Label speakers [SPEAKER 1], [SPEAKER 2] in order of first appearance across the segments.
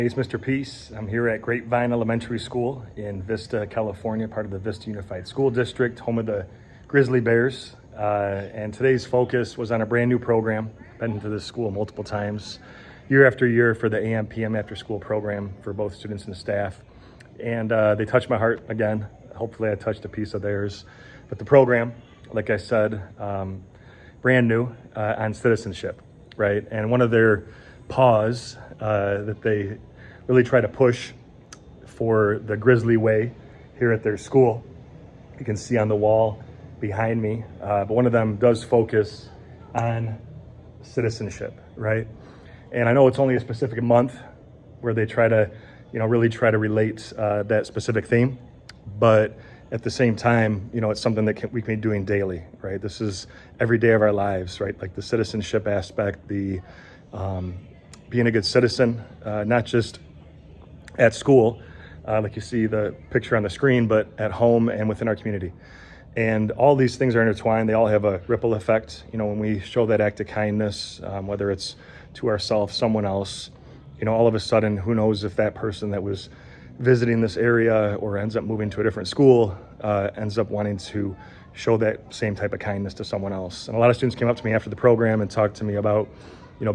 [SPEAKER 1] It's Mr. Peace. I'm here at Grapevine Elementary School in Vista, California, part of the Vista Unified School District, home of the Grizzly Bears. And today's focus was on a brand new program. Been to this school multiple times, year after year, for the AM, PM after school program for both students and staff. And they touched my heart again. Hopefully I touched a piece of theirs. But the program, like I said, brand new on citizenship, right? And one of their paws that they really try to push for the Grizzly way here at their school. You can see on the wall behind me, but one of them does focus on citizenship, right? And I know it's only a specific month where they try to, really try to relate that specific theme, but at the same time, it's something that we can be doing daily, right? This is every day of our lives, right? Like the citizenship aspect, the being a good citizen, not just at school, like you see the picture on the screen, but at home and within our community. And all these things are intertwined. They all have a ripple effect. When we show that act of kindness, whether it's to ourselves, someone else, all of a sudden, who knows if that person that was visiting this area or ends up moving to a different school ends up wanting to show that same type of kindness to someone else. And a lot of students came up to me after the program and talked to me about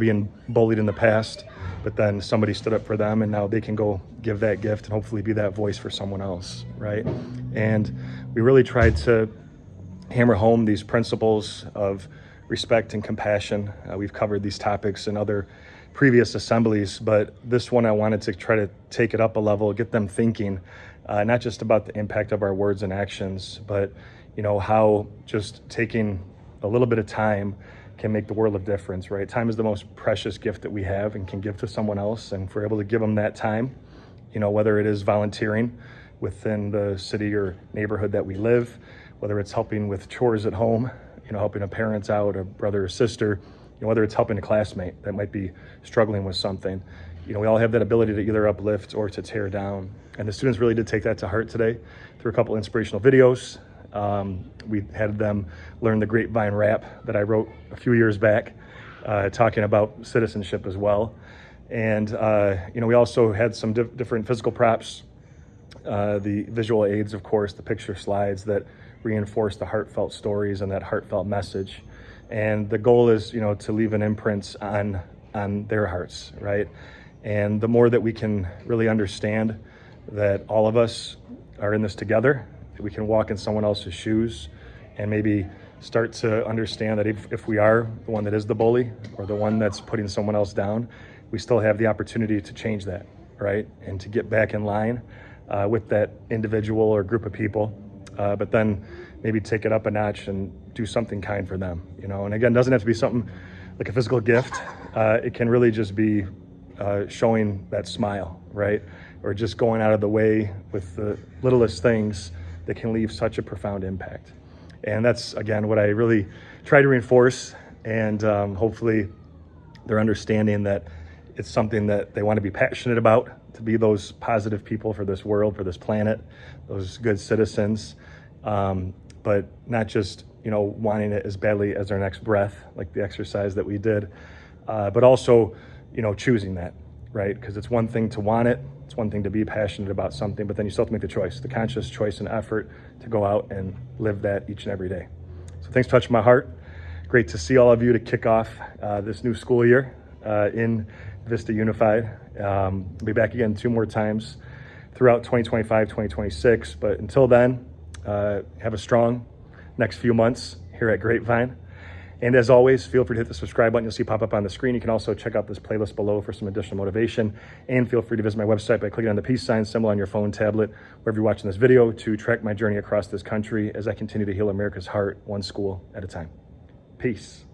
[SPEAKER 1] being bullied in the past, but then somebody stood up for them and now they can go give that gift and hopefully be that voice for someone else, right? And we really tried to hammer home these principles of respect and compassion. We've covered these topics in other previous assemblies, but this one I wanted to try to take it up a level, get them thinking, not just about the impact of our words and actions, but how just taking a little bit of time can make the world of difference, right? Time is the most precious gift that we have and can give to someone else. And if we're able to give them that time, whether it is volunteering within the city or neighborhood that we live, whether it's helping with chores at home, helping a parent out, a brother or sister, whether it's helping a classmate that might be struggling with something, we all have that ability to either uplift or to tear down. And the students really did take that to heart today through a couple inspirational videos. We had them learn the Grapevine rap that I wrote a few years back, talking about citizenship as well. And, we also had some different physical props, the visual aids, of course, the picture slides that reinforce the heartfelt stories and that heartfelt message. And the goal is, to leave an imprint on their hearts, right? And the more that we can really understand that all of us are in this together, we can walk in someone else's shoes and maybe start to understand that if we are the one that is the bully or the one that's putting someone else down, we still have the opportunity to change that, right? And to get back in line with that individual or group of people, but then maybe take it up a notch and do something kind for them, And again, it doesn't have to be something like a physical gift. It can really just be showing that smile, right? Or just going out of the way with the littlest things that can leave such a profound impact. And that's, again, what I really try to reinforce. And hopefully they're understanding that it's something that they want to be passionate about, to be those positive people for this world, for this planet, those good citizens, but not just, wanting it as badly as their next breath, like the exercise that we did, but also, choosing that, right? Because it's one thing to want it, it's one thing to be passionate about something, but then you still have to make the choice, the conscious choice and effort to go out and live that each and every day. So thanks for touching my heart. Great to see all of you to kick off this new school year in Vista Unified. I'll be back again 2 more times throughout 2025, 2026. But until then, have a strong next few months here at Grapevine. And as always, feel free to hit the subscribe button you'll see pop up on the screen. You can also check out this playlist below for some additional motivation. And feel free to visit my website by clicking on the peace sign symbol on your phone, tablet, wherever you're watching this video, to track my journey across this country as I continue to heal America's heart, one school at a time. Peace.